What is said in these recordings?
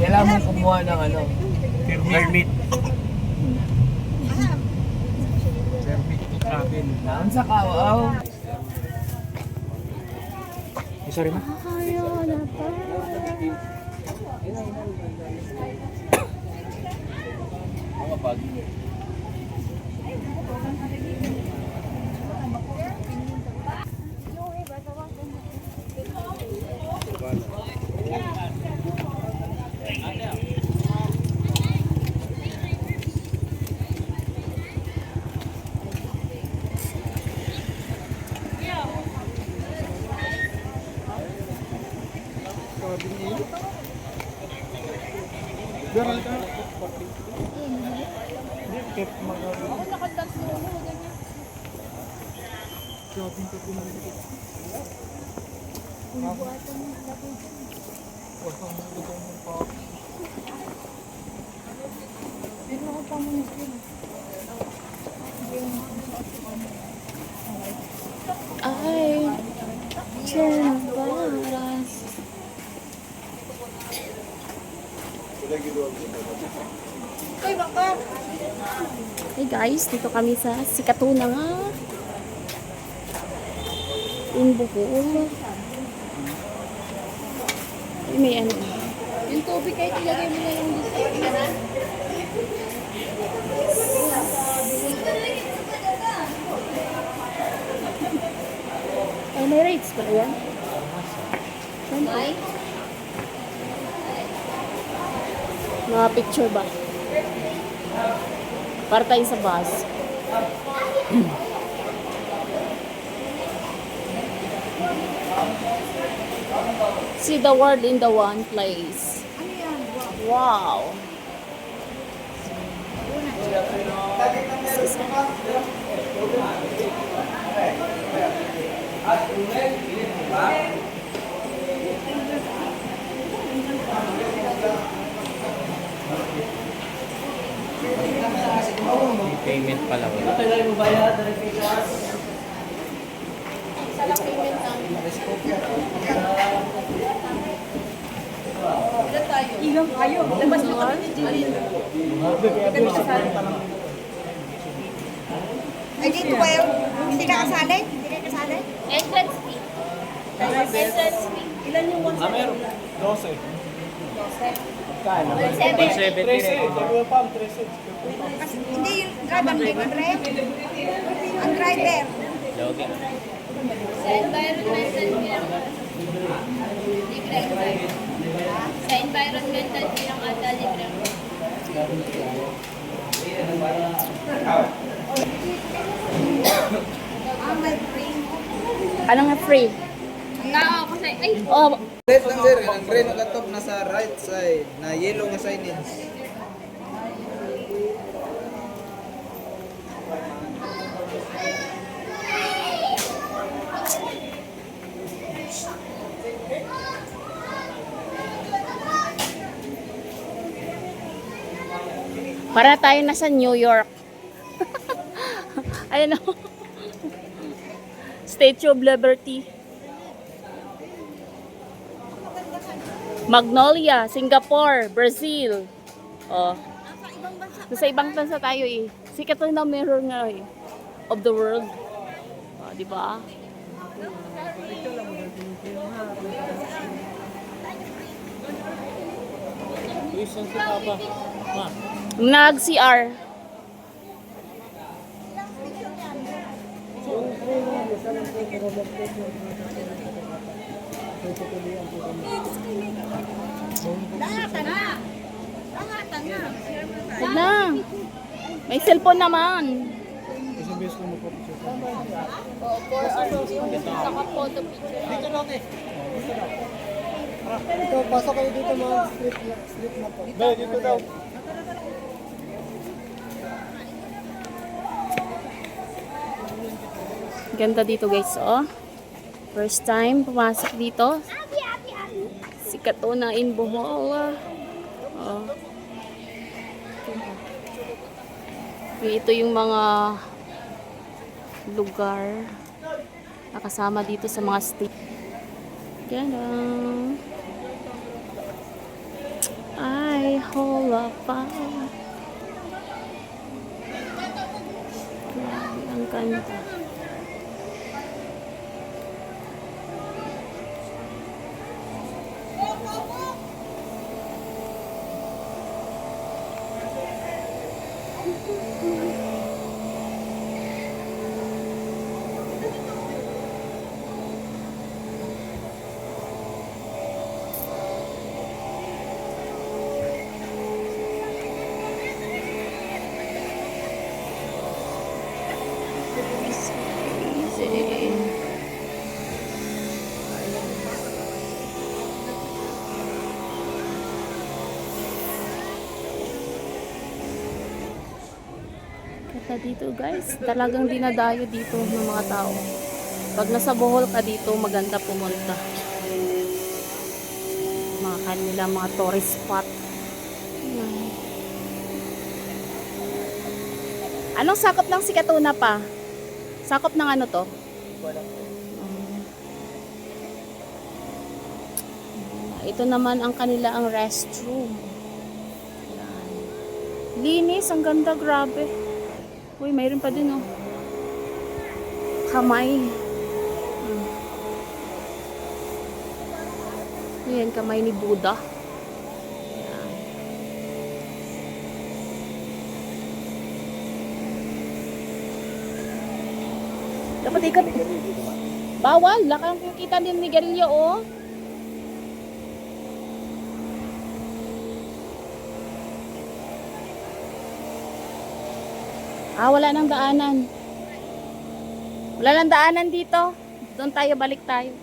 Kailangan mo kumuha ng ano? Hermit. Hermit to travel. Naan sa kawaw. Sorry ma. Mga bag. Ay, Chambaras. Hey guys, dito kami sa Sikatuna nga. In Bohol. Ay, may ano. Yung tubig kahit ilagay mo na yung dito. Ay, may rates pala yan. Ay, Mga picture ba? Para tayo sa bus. See the world in the one place. Wow. Payment pala wala. ilang kayo. Labas mo kami ni Jillian. Ay, dito kayo. Hindi ka kasali? Hindi ka kasali? Entrance fee. Entrance fee. Ilan yung 170? Meron. 12. Kano? 170. 13. Kasi hindi yung driver, hindi libre. Ang driver. Jogi. Sa environmental fee lang. Libre ang driver. Sa environmental fee lang ata libre ang Ano nga free? tao kasi, ay, Oh, Red lang sir, ang green na top nasa right side, na yellow nga signage. para tayo nasa New York. Ayan o. Statue of Liberty. Magnolia, Singapore, Brazil. Oh. Sa ibang bansa tayo eh. Sikat na mirror nga eh. Of the world. Oh, di ba? Nag-CR. Lahatan na. Lahatan na. Huwag na. May cellphone naman. for naka-photo picture. Ito, pasok kayo dito mga strip na po. Dito daw. Ganda dito guys, oh. First time pumasok dito. Sikatuna in Bohol. Oh. Ito yung mga lugar nakasama dito sa mga state. Yan. pa. Grabe, ang ganda. Kaya dito guys, talagang dinadayo dito ng mga tao. Pag nasa Bohol ka dito, maganda pumunta. Mga kanila, mga tourist spot. Ayan. Anong sakop ng Sikatuna pa? Sakop ng ano to? Ito naman ang kanila ang restroom. Ayan. Linis, ang ganda, grabe. Uy, mayroon pa din oh. Kamay. Ayan, kamay ni Buddha. Ayan. Dapat ikat. Bawal, lakang kita din ni Garillo oh. Wala nang daanan. Wala nang daanan dito. Doon tayo, balik tayo.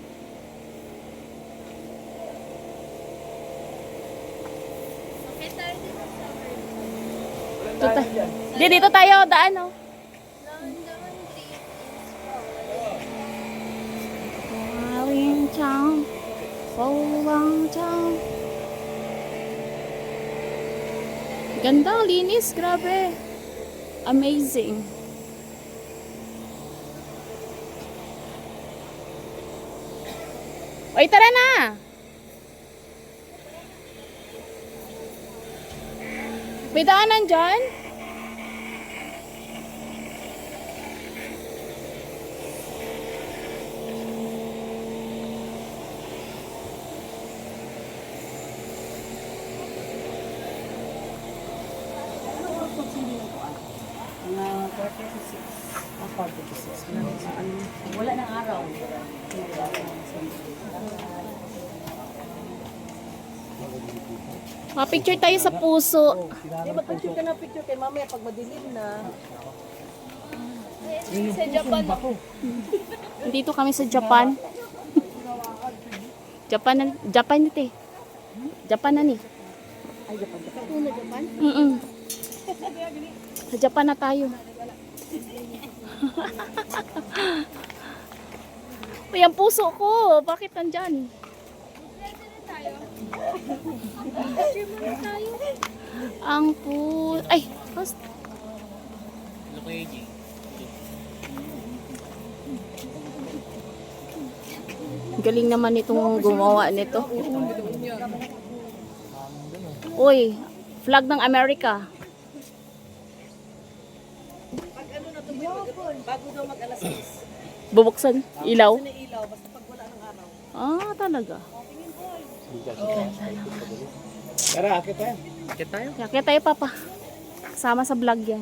Okay, tayo dito sa Dito tayo, daan oh. Wawing chang. Wawang chang. Ganda, linis, grabe. Amazing. Oy, tara na. May daanan dyan? Wala ng araw. Picture tayo sa puso. Hindi, mag-picture ka na picture kay mamaya pag madilim na. sa Japan. Dito kami sa Japan. Japan ito eh. Japan na ni. Ay, Japan. Una Japan? Sa Japan na tayo. Uy, ang puso ko. Bakit nandyan? Ang ay, host. Ano kayo, G? Galing naman itong gumawa nito. Uy, flag ng Amerika. Bago daw mag-alas 6. Bubuksan ilaw. Sa ilaw, basta pag wala ng araw. Ah, talaga. Tara, akit tayo. Akit tayo. Akit tayo, Papa. Kasama sa vlog yan.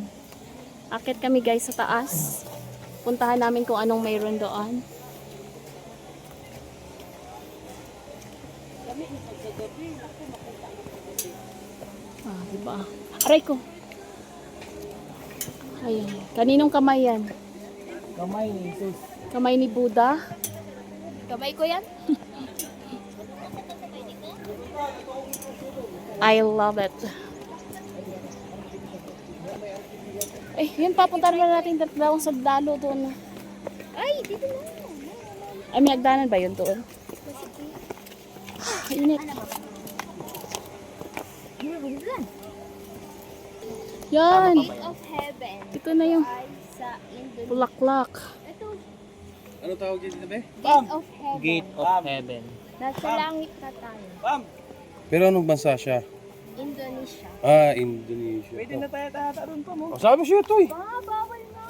Akit kami guys sa taas. Puntahan namin kung anong mayroon doon. Ah, diba? Aray ko. Ayan. Kaninong kamay yan? Kamay ni Jesus. Kamay ni Buddha. Kamay ko yan? I love it. Eh, yun papunta na natin dalawang sandalo doon. Ay, dito na. Ay, may hagdanan ba yun doon? Init. Yan. Gate of Heaven Ito na yung ay sa Indonesia. bulaklak. Ito, Ano tawag dito na ba? Gate of Heaven. Gate of Heaven. Nasa langit na tayo. Pero anong bansa siya? Indonesia. Indonesia. Ah, Indonesia. Pwede na tayo tataroon pa mo. Oh, sabi siya ito eh. Bawal na.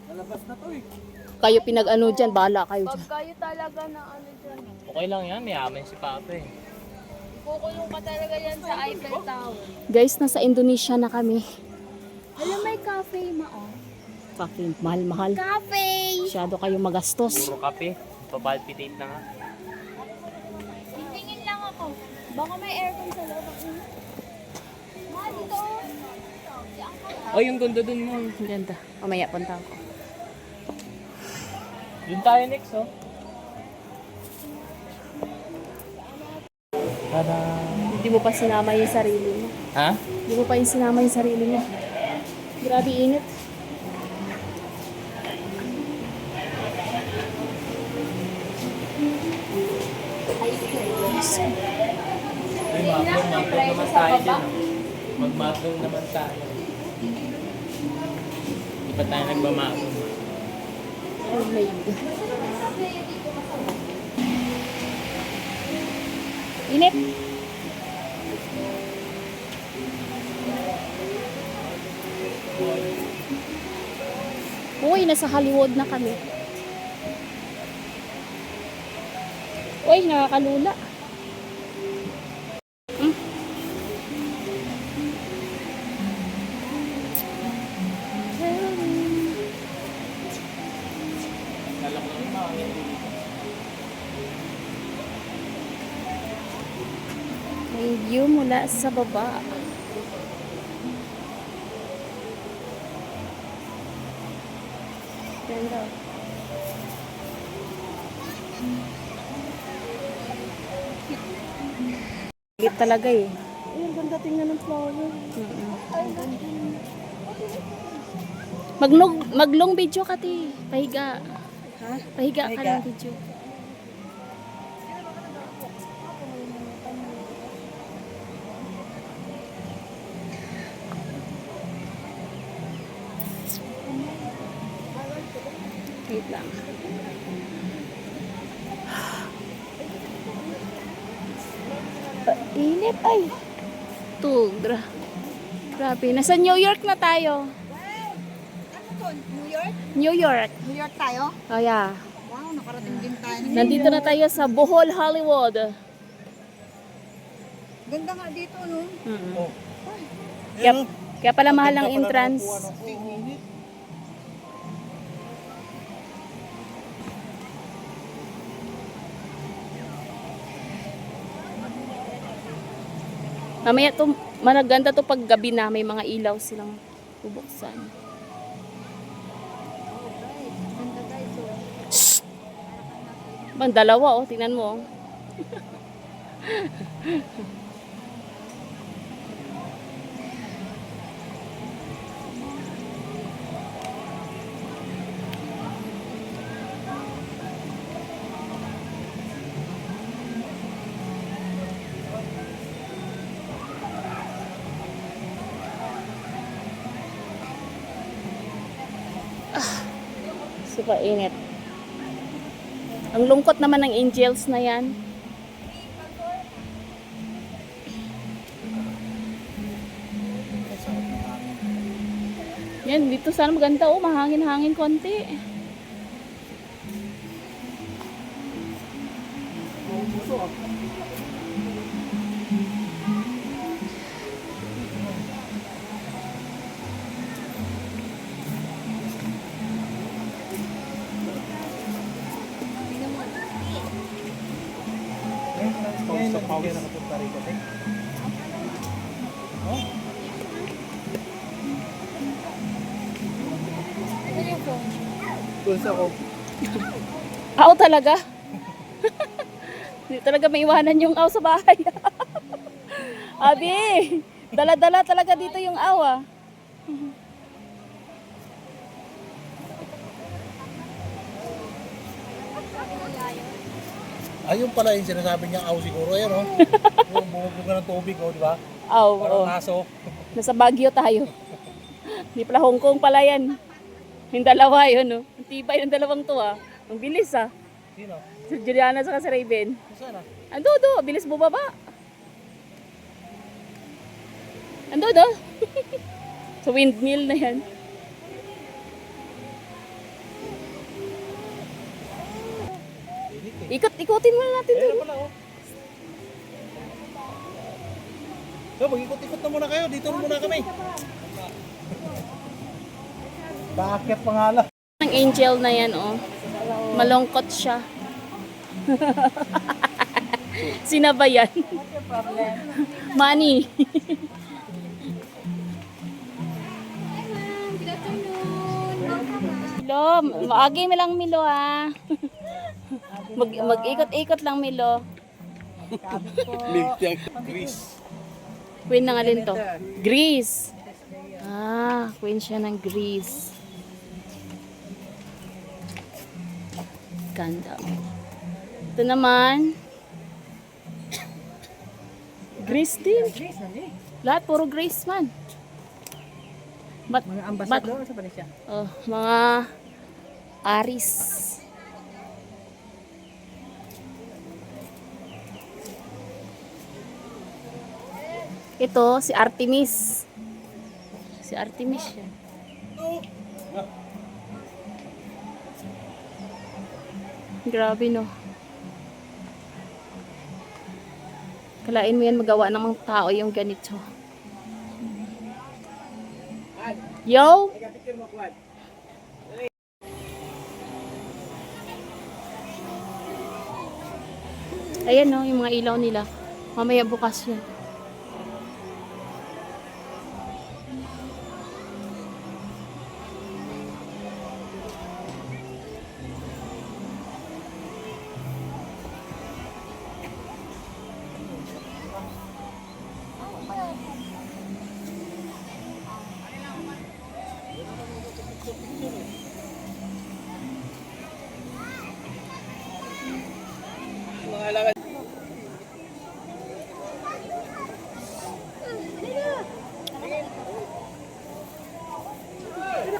Nalabas na to eh. Kayo pinag-ano dyan, bahala kayo Pag dyan. kayo talaga na ano dyan. Okay lang yan, mayaman si Papa eh. Kukulong ka talaga yan sa Eiffel Tower. Guys, nasa Indonesia na kami. Alam, may cafe, mao. Fucking mahal-mahal. Cafe! Masyado kayo magastos. Puro kape, papalpitate na nga. Titingin lang ako. Baka may aircon sa loob ako. Ma, dito. Oh, yung ganda dun mo. Ang ganda. Mamaya punta ko. Dun tayo next oh. Tada! Hindi mo pa sinama yung sarili mo. Ha? Hindi mo pa yung sinama yung sarili mo. Grabe init. Uy, mag-vlog naman tayo dyan oh. Mag-vlog naman tayo. Di pa tayo nagmamagong. Oh my God. Init. Uy, nasa Hollywood na kami. Uy, nakakalula. May view mula sa baba. Ganda. Lit talaga eh. Ang ganda tingnan ng flower. Maglong video ka ti. Pahiga. Ha? Pahiga ka ng video. Wait lang. Init ay. Tugra. Grabe. Nasa New York na tayo. Ano to? New York? New York. New York tayo? Oh yeah. Wow, nakarating din tayo. Nandito na tayo sa Bohol, Hollywood. Ganda nga dito, no? Kaya pala mahal ang entrance. Mamaya to, managanda to pag gabi na, may mga ilaw silang bubuksan. Ganda guys, oh. Bang dalawa oh, tingnan mo. Oh. Super init. Ang lungkot naman ng angels na yan. Yan, dito sana maganda oh, mahangin-hangin konti. Sa Pawis na nakapunta rito. Bulsa ko. Aw talaga? Hindi talaga maiwanan yung aw sa bahay. Abi, dala-dala talaga dito yung aw ah. Ayun pala yung sinasabi niya aw siguro yan, oh. Yung bumubuga ng tubig, oh, di ba? Aw, Parang oh. aso. Nasa Baguio tayo. Hindi pala Hong Kong pala yan. Yung dalawa yun, oh. Ang tibay ng dalawang to ah. Ang bilis ah. Sino? Si Juliana sa si Raven. Saan ah? Ando, bilis bumaba. Ando do. Sa windmill na yan. Ikot-ikutin muna natin Ayan dun. pala, oh. So, mag-ikot-ikot na muna kayo. Dito muna kami. Bakit pangalan? Ang angel na yan, oh. Malungkot siya. Sinabayan. Money. Good afternoon. Milo, maagi mo lang Milo ha. Mag-ikot-ikot lang Milo. Grease. Queen ng alin to? Greece. Ah, queen siya ng Greece. Ganda. Ito naman. Greece din. Lahat puro Greece man. Mga ambassador sa siya. Oh, mga Aris. Ito si Artemis. Si Artemis siya. Grabe no. Kalain mo yan magawa ng mga tao yung ganito. Yo! Ayan no, yung mga ilaw nila. Mamaya bukas yun.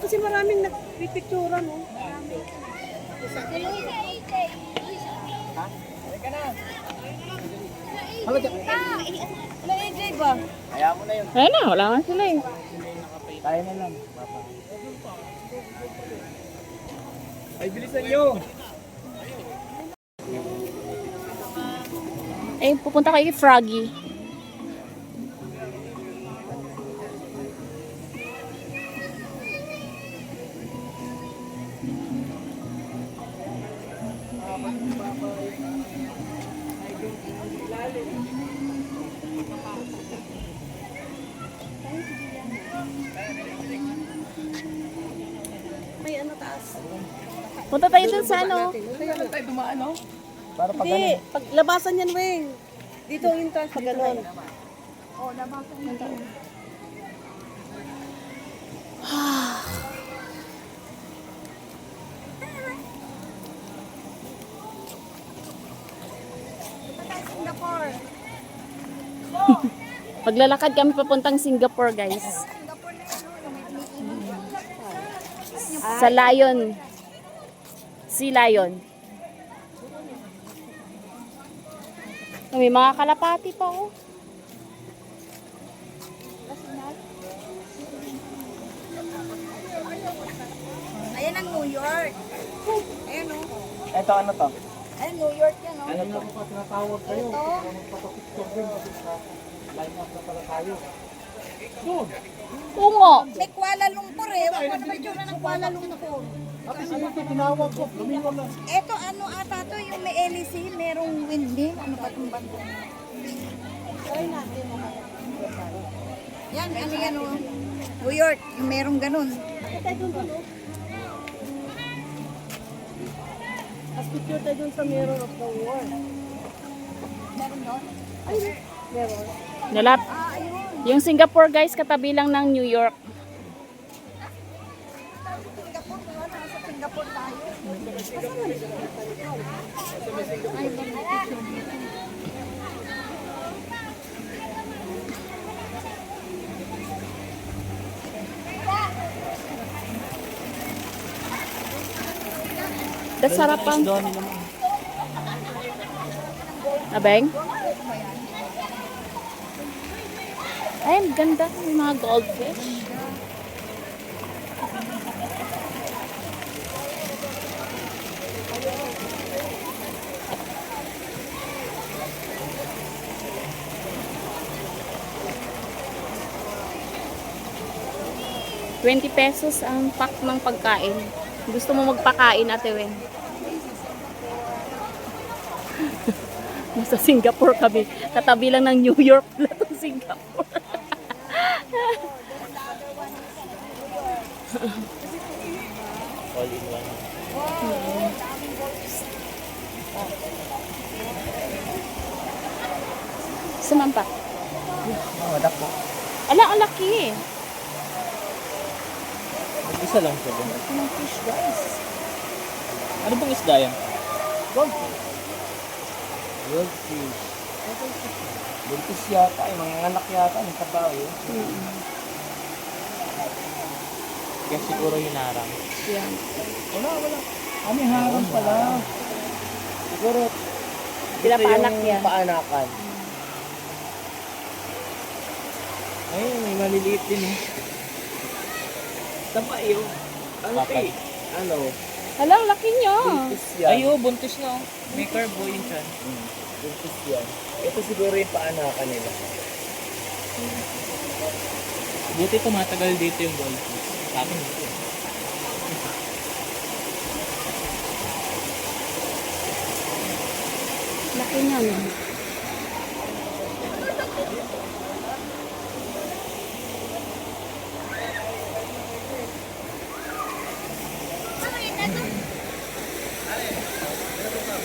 Kasi maraming nagpipicturan, no? Ano AJ ba? Ayun na, wala nga sila eh. Tayo na lang. Ay, bilisan nyo! Eh, pupunta kayo kay Froggy. May ano taas. Punta tayo dun sa ano. Hindi, paglabasan yan, Weng. Dito ang entrance, pag gano'n. Maglalakad kami papuntang Singapore, guys. Sa Lion. Sea Lion. May mga kalapati pa, oh. Ayan ang New York. Ayan, o. Ito ano to? Ayan, New York yan, o. Ano to? Tinatawag kayo. Magpapapicture din. Kasi sa line up na pala tayo. Doon. Oo nga. May Kuala Lumpur, eh. Huwag mo naman yun ng Kuala Lumpur. Ate, sige, tinawag ko. Lumingon na. Eto, ano ata to, yung may LEC, merong windmill. Ano ba itong banda? Try natin, o. Yan, ano yan, o. New York, yung merong ganun. As picture tayo dun sa Mirror of the World. Meron doon? Ay, meron. Nalap. Yung Singapore, guys, katabi lang ng New York. Singapore, wala na. Sa Singapore tayo. Dasarapan. Abeng? Ay, ang ganda. May mga goldfish. ₱20 ang pack ng pagkain. Gusto mo magpakain, Ate Wen? Nasa Singapore kami. Katabi lang ng New York na itong Singapore. All in one. Sumampa. Wala po. Ala, ang laki. Isa lang siya doon. Anong fish, guys? Ano bang isda yan? Goldfish. Buntis yata. Ay, mga anak yata. Ang tabaw yun. Kaya siguro hinarang. Yan. Wala. Ano harang pala? Siguro, Pinapaanak yan. paanakan. Ay, may maliliit din eh. Taba yun. Ano Bakal. Ano? Hala, ang laki niya. Buntis yan. Ay, oh, buntis na. Oh. May carbo yun siya. Buntis yan. Ito siguro yung paanakan nila. Buti tumatagal dito yung goldfish. Sa akin dito. Laki niya, no?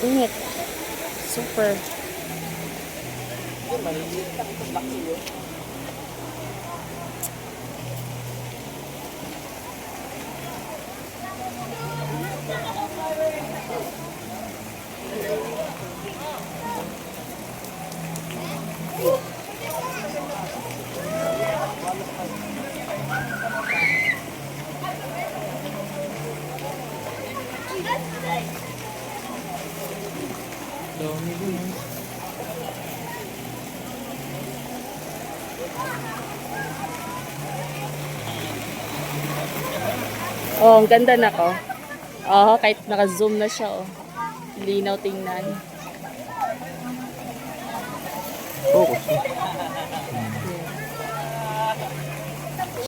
Init. Super. Dami dun. Oh, ang ganda na ko. Oh, kahit naka-zoom na siya, oh. Linaw tingnan. Focus.